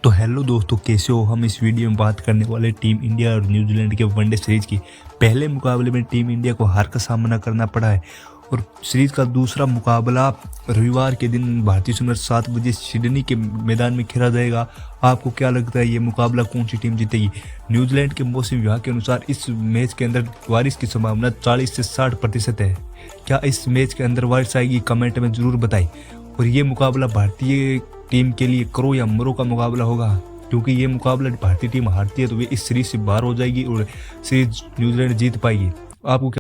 तो हेलो दोस्तों, कैसे हो। हम इस वीडियो में बात करने वाले टीम इंडिया और न्यूजीलैंड के वनडे सीरीज की। पहले मुकाबले में टीम इंडिया को हार का सामना करना पड़ा है और सीरीज का दूसरा मुकाबला रविवार के दिन भारतीय समय 7 बजे सिडनी के मैदान में खेला जाएगा। आपको क्या लगता है ये मुकाबला कौन सी टीम जीतेगी? न्यूजीलैंड के मौसम विभाग के अनुसार इस मैच के अंदर बारिश की संभावना 40 से 60% है। क्या इस मैच के अंदर बारिश आएगी? कमेंट में जरूर बताएं। और ये मुकाबला भारतीय टीम के लिए करो या मरो का मुकाबला होगा, क्योंकि ये मुकाबला भारतीय टीम हारती है तो वे इस सीरीज से बाहर हो जाएगी और सीरीज न्यूजीलैंड जीत पाएगी। आपको क्या